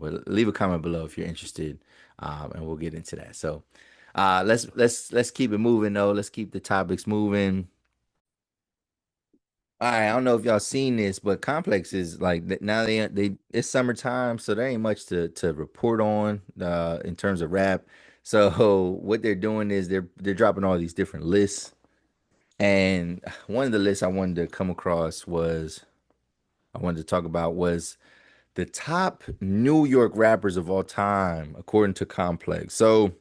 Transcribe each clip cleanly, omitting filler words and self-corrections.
But leave a comment below if you're interested, and we'll get into that. So, let's keep it moving though. Let's keep the topics moving. All right, I don't know if y'all seen this, but Complex is like now they it's summertime, so there ain't much to report on in terms of rap. So what they're doing is they're dropping all these different lists, and one of the lists I wanted to come across was I wanted to talk about was the top New York rappers of all time according to Complex. So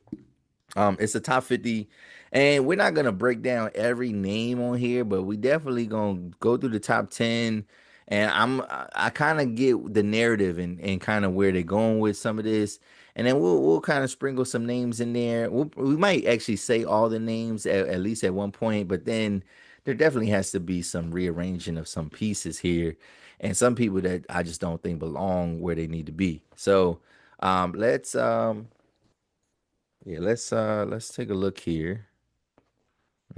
it's a top 50, and we're not gonna break down every name on here, but we definitely gonna go through the top 10. And I kind of get the narrative and kind of where they're going with some of this, and then we'll kind of sprinkle some names in there. We might actually say all the names at least at one point, but then there definitely has to be some rearranging of some pieces here, and some people that I just don't think belong where they need to be. So let's yeah, let's take a look here.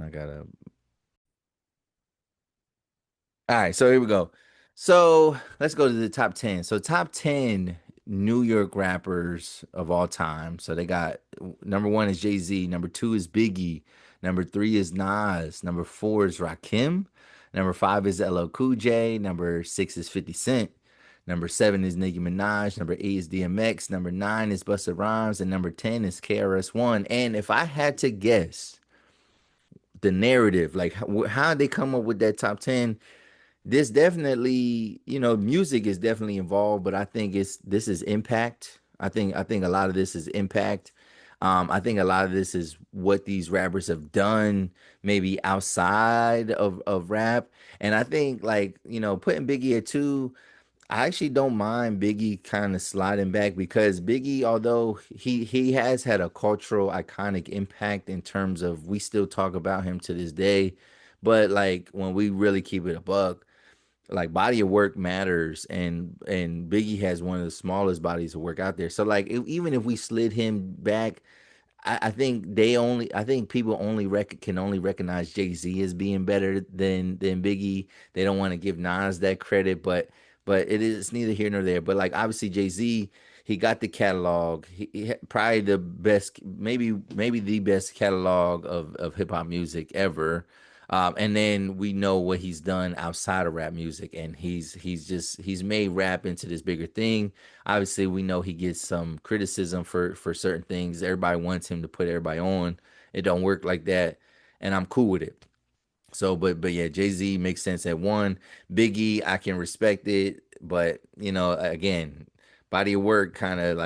I gotta. All right, so here we go. So let's go to the top 10. So top 10 New York rappers of all time. So they got number one is Jay-Z, number two is Biggie, number three is Nas, number four is Rakim, number five is LL Cool J, number six is 50 Cent, number seven is Nicki Minaj, number eight is DMX, number nine is Busta Rhymes, and number 10 is KRS-One. And if I had to guess, the narrative, like how they come up with that top 10, this definitely, music is definitely involved, but I think this is impact. I think a lot of this is impact. I think a lot of this is what these rappers have done, maybe outside of rap. And I think, like, putting Biggie at two, I actually don't mind Biggie kind of sliding back because Biggie, although he has had a cultural iconic impact in terms of we still talk about him to this day, but like when we really keep it a buck, like body of work matters, and Biggie has one of the smallest bodies of work out there. So like even if we slid him back, I think people can only recognize Jay-Z as being better than Biggie. They don't want to give Nas that credit, but it is neither here nor there. But like obviously Jay-Z, he got the catalog. He had probably the best, maybe the best catalog of hip hop music ever. And then we know what he's done outside of rap music, and he's made rap into this bigger thing. Obviously, we know he gets some criticism for certain things. Everybody wants him to put everybody on. It don't work like that, and I'm cool with it. So, but yeah, Jay Z makes sense at one. Biggie, I can respect it, but again, body of work kind of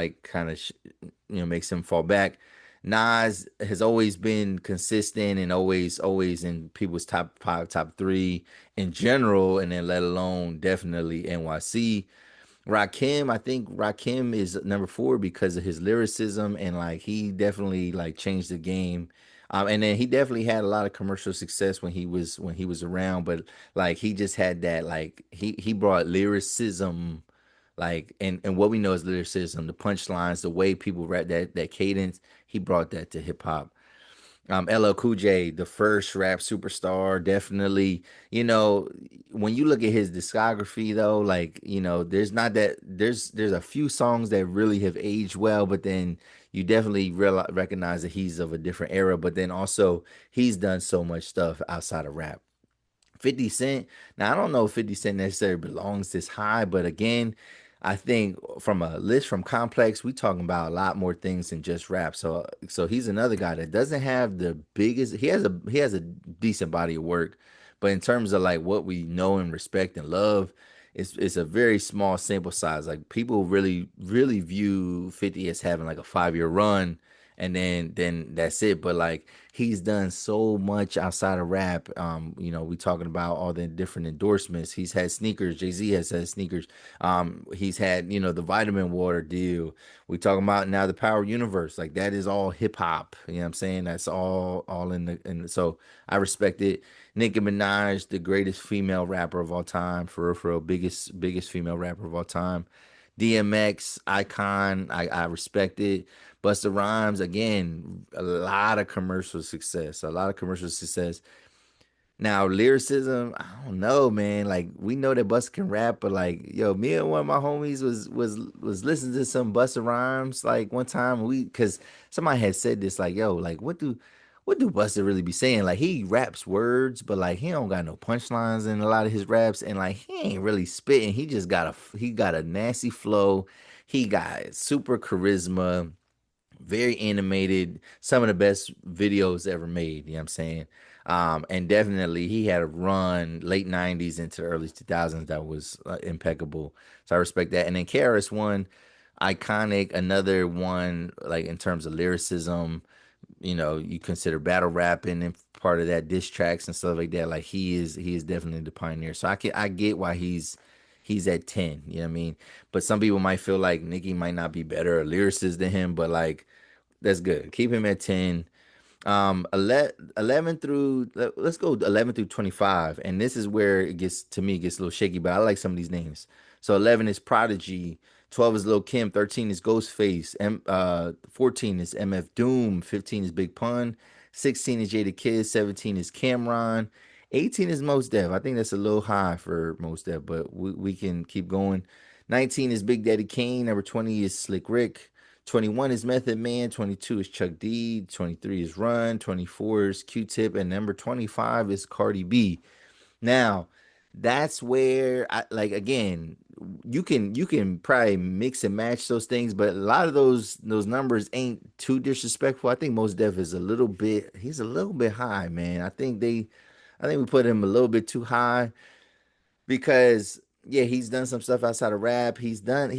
makes him fall back. Nas has always been consistent and always in people's top five, top three in general, and then let alone definitely NYC. Rakim, I think Rakim is number four because of his lyricism, and like he definitely like changed the game. And then he definitely had a lot of commercial success when he was around, but like he just had that, like he brought lyricism, like, and what we know is lyricism, the punchlines, the way people rap, that cadence. He brought that to hip hop. LL Cool J, the first rap superstar, definitely. You know, when you look at his discography, though, like there's not that there's a few songs that really have aged well, but then you definitely recognize that he's of a different era. But then also he's done so much stuff outside of rap. 50 Cent. Now, I don't know if 50 Cent necessarily belongs this high, but again, I think from a list from Complex, we talking about a lot more things than just rap. So he's another guy that doesn't have the biggest, he has a decent body of work, but in terms of like what we know and respect and love, it's a very small sample size. Like people really view 50 as having like a 5-year run, and then that's it. But like he's done so much outside of rap. We talking about all the different endorsements. He's had sneakers. Jay-Z has had sneakers. He's had, the vitamin water deal. We talking about now the Power Universe. Like that is all hip hop. You know what I'm saying? That's all so I respect it. Nicki Minaj, the greatest female rapper of all time, for real, biggest female rapper of all time. DMX, icon, I respect it. Busta Rhymes, again, a lot of commercial success. Now lyricism, I don't know, man. Like we know that Busta can rap, but like, yo, me and one of my homies was listening to some Busta rhymes like one time. We because somebody had said this, like, yo, like what do Busta really be saying? Like he raps words, but like he don't got no punchlines in a lot of his raps, and like he ain't really spitting. He just got a nasty flow. He got super charisma, very animated, some of the best videos ever made, you know what I'm saying? And definitely he had a run late 90s into early 2000s that was impeccable. So I respect that. And then Karis one, iconic, another one like in terms of lyricism, you consider battle rapping and part of that diss tracks and stuff like that. Like he is definitely the pioneer. So I get why he's at 10, you know what I mean? But some people might feel like Nicki might not be better a lyricist than him, but like that's good. Keep him at 10. 11 through, let's go 11 through 25. And this is where it gets, to me, it gets a little shaky, but I like some of these names. So 11 is Prodigy. 12 is Lil Kim. 13 is Ghostface. 14 is MF Doom. 15 is Big Pun. 16 is Jada Kiss. 17 is Cameron. 18 is Mos Def. I think that's a little high for Mos Def, but we can keep going. 19 is Big Daddy Kane. Number 20 is Slick Rick. 21 is Method Man, 22 is Chuck D, 23 is Run, 24 is Q-Tip, and number 25 is Cardi B. Now, that's where I like again, you can probably mix and match those things, but a lot of those numbers ain't too disrespectful. I think Most Def is he's a little bit high, man. I think we put him a little bit too high because yeah, he's done some stuff outside of rap. He's done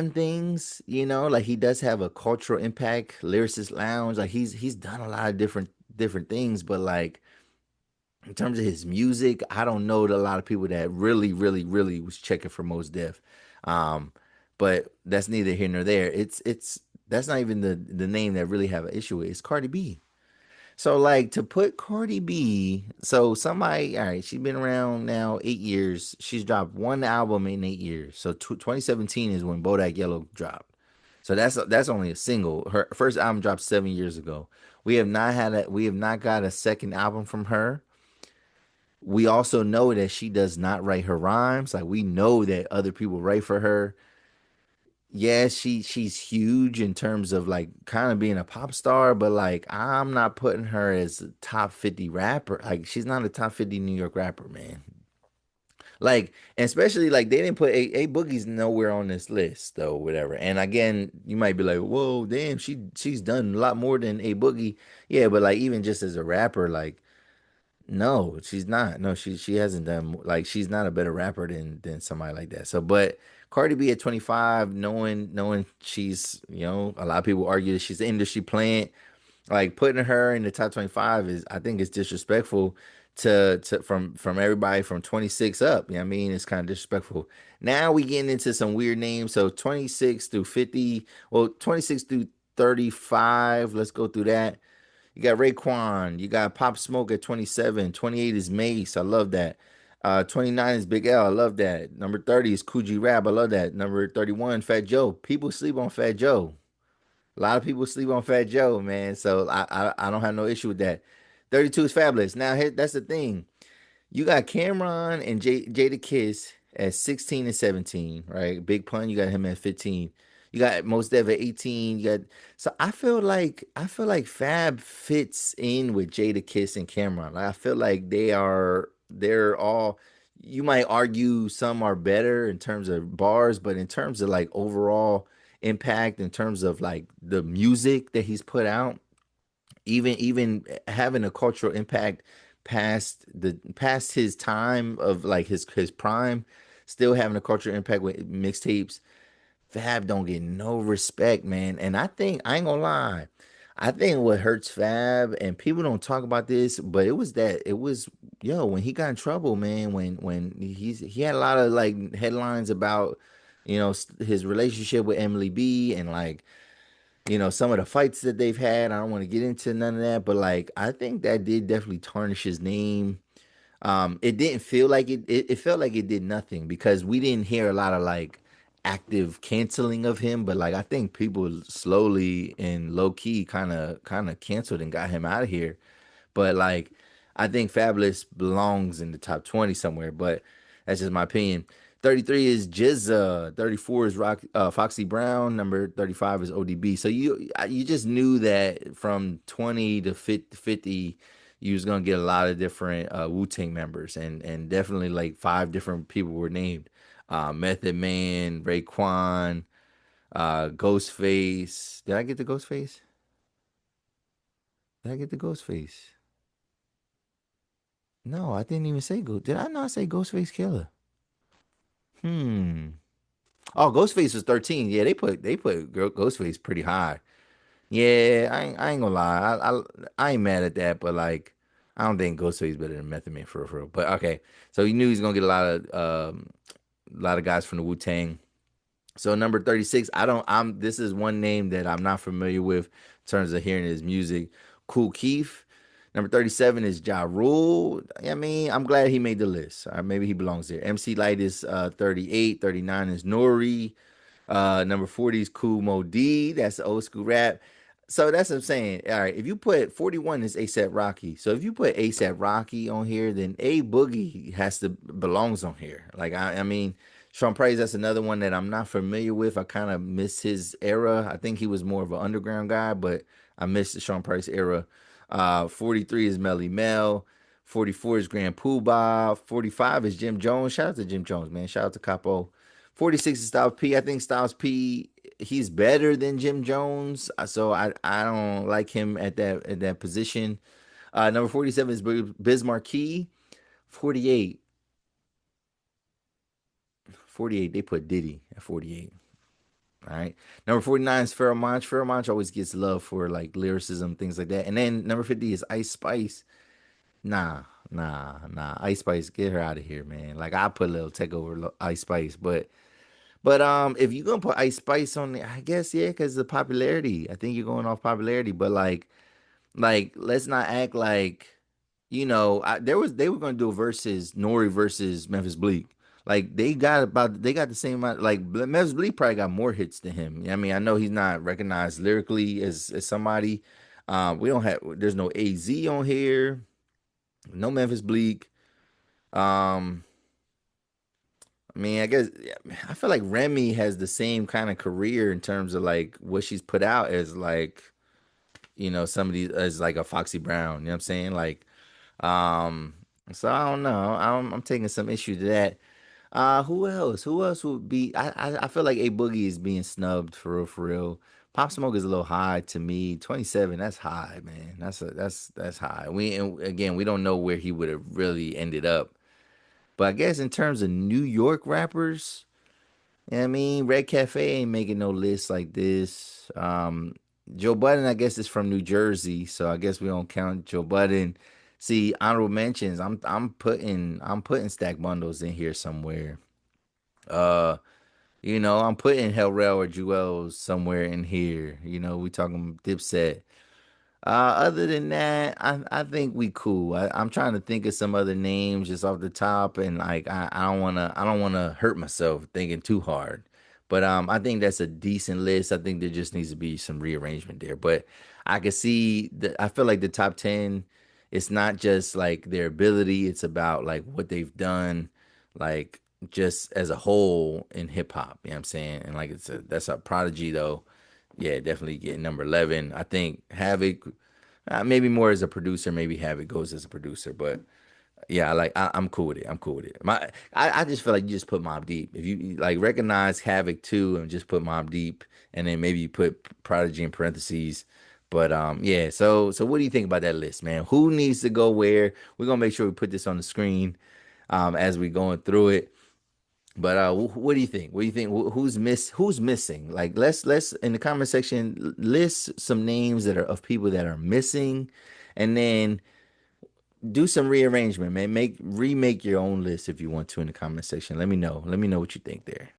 things, like he does have a cultural impact, lyricist lounge. Like he's done a lot of different things, but like in terms of his music, I don't know a lot of people that really, really, really was checking for Mos Def. Um, but that's neither here nor there. It's that's not even the name that really have an issue with. It's Cardi B. So like to put Cardi B, so somebody, all right, she's been around now 8 years. She's dropped one album in 8 years. So 2017 is when Bodak Yellow dropped. So that's only a single. Her first album dropped 7 years ago. We have not got a second album from her. We also know that she does not write her rhymes. Like we know that other people write for her. Yeah, she's huge in terms of like kind of being a pop star, but like I'm not putting her as a top 50 rapper. Like she's not a top 50 New York rapper, man. Like, and especially like they didn't put a Boogie's nowhere on this list though, whatever. And again, you might be like, whoa, damn, she's done a lot more than a Boogie. Yeah, but like even just as a rapper, like no, she's not. No, she hasn't done like she's not a better rapper than somebody like that. So, but Cardi B at 25, knowing she's a lot of people argue that she's an industry plant. Like putting her in the top 25 is I think it's disrespectful to from everybody from 26 up. You know what I mean? It's kind of disrespectful. Now we getting into some weird names. So 26 through 50, well 26 through 35. Let's go through that. You got Raekwon. You got Pop Smoke at 27. 28 is Mace. I love that. 29 is Big L. I love that. Number 30 is Coogee Rap. I love that. Number 31, Fat Joe. People sleep on Fat Joe. A lot of people sleep on Fat Joe, man. So I don't have no issue with that. 32 is Fabulous. Now here, that's the thing. You got Cameron and Jada Kiss at 16 and 17, right? Big Pun, you got him at 15. You got Most Def at 18. You got so I feel like Fab fits in with Jada Kiss and Cameron. Like, I feel like they're all you might argue some are better in terms of bars, but in terms of like overall impact, in terms of like the music that he's put out, even having a cultural impact past his time of like his prime, still having a cultural impact with mixtapes. Fab don't get no respect, man. And I think I ain't gonna lie. I think what hurts Fab, and people don't talk about this, but it was when he got in trouble, man. When he had a lot of like headlines about his relationship with Emily B and like some of the fights that they've had. I don't want to get into none of that, but like I think that did definitely tarnish his name. It didn't feel like it felt like it did nothing because we didn't hear a lot of like active canceling of him, but like I think people slowly and low key kind of canceled and got him out of here. But like I think Fabulous belongs in the top 20 somewhere, but that's just my opinion. 33 is Jizza. 34 is Foxy Brown. Number 35 is ODB. So you just knew that from 20 to 50, you was gonna get a lot of different Wu-Tang members, and definitely like five different people were named. Method Man, Raekwon, Ghostface. Did I get the Ghostface? Did I get the Ghostface? No, I didn't even say Ghost. Did I not say Ghostface Killer? Hmm. Oh, Ghostface was 13. Yeah, they put Ghostface pretty high. Yeah, I ain't gonna lie. I ain't mad at that, but like I don't think Ghostface better than Method Man for real. But okay, so he knew he's gonna get a lot of guys from the Wu Tang. So number 36, I'm this is one name that I'm not familiar with in terms of hearing his music. Cool Keith. Number 37 is Ja Rule. I mean, I'm glad he made the list. Maybe he belongs there. MC Light is 38. 39 is Nori. Number 40 is Cool Mo D. That's the old school rap. So that's what I'm saying. All right, if you put 41 is ASAP Rocky. So if you put ASAP Rocky on here, then A Boogie has to belongs on here. Like I mean, Sean Price, that's another one that I'm not familiar with. I kind of miss his era. I think he was more of an underground guy, but I miss the Sean Price era. 43 is Melly Mel. 44 is Grand Poobah. 45 is Jim Jones. Shout out to Jim Jones, man. Shout out to Capo. 46 is Styles P. I think Styles P, he's better than Jim Jones. So I don't like him at that position. Number 47 is Biz Marquee. 48. 48, they put Diddy at 48. All right. Number 49 is Pharoah Monch. Pharoah Monch always gets love for like lyricism, things like that. And then number 50 is Ice Spice. Nah, nah. Ice Spice, get her out of here, man. Like I put a little take over Ice Spice, but if you're gonna put Ice Spice on there, I guess yeah, because the popularity. I think you're going off popularity, but like let's not act like they were gonna do a versus Nori versus Memphis Bleak. Like they got the same amount. Like Memphis Bleak probably got more hits than him. I mean, I know he's not recognized lyrically as somebody. We don't have there's no AZ on here, no Memphis Bleak. Um, I mean, I guess yeah, I feel like Remy has the same kind of career in terms of like what she's put out as like somebody as like a Foxy Brown. You know what I'm saying? Like, um, so I don't know. I'm taking some issue to that. Who else? Who else would be? I feel like A Boogie is being snubbed for real, for real. Pop Smoke is a little high to me. 27, that's high, man. That's high. And again, we don't know where he would have really ended up. But I guess in terms of New York rappers, I mean, Red Cafe ain't making no list like this. Joe Budden, I guess, is from New Jersey, so I guess we don't count Joe Budden. See, honorable mentions. I'm putting Stack Bundles in here somewhere. Uh, I'm putting Hellrell or Jewels somewhere in here. We talking Dipset. Other than that, I think we cool. I'm trying to think of some other names just off the top, and like I don't wanna hurt myself thinking too hard. But I think that's a decent list. I think there just needs to be some rearrangement there. But I can see that I feel like the top 10, it's not just like their ability, it's about like what they've done, like just as a whole in hip hop. You know what I'm saying? And like that's a Prodigy though. Yeah, definitely getting number 11. I think Havoc, maybe more as a producer, maybe Havoc goes as a producer, but yeah, I'm cool with it. I'm cool with it. I just feel like you just put Mob Deep. If you like recognize Havoc too and just put Mob Deep and then maybe you put Prodigy in parentheses. But yeah, so what do you think about that list, man? Who needs to go where? We're gonna make sure we put this on the screen as we going through it. But what do you think? What do you think? Who's missing? Like let's in the comment section list some names that are of people that are missing, and then do some rearrangement, man. Remake your own list if you want to in the comment section. Let me know. Let me know what you think there.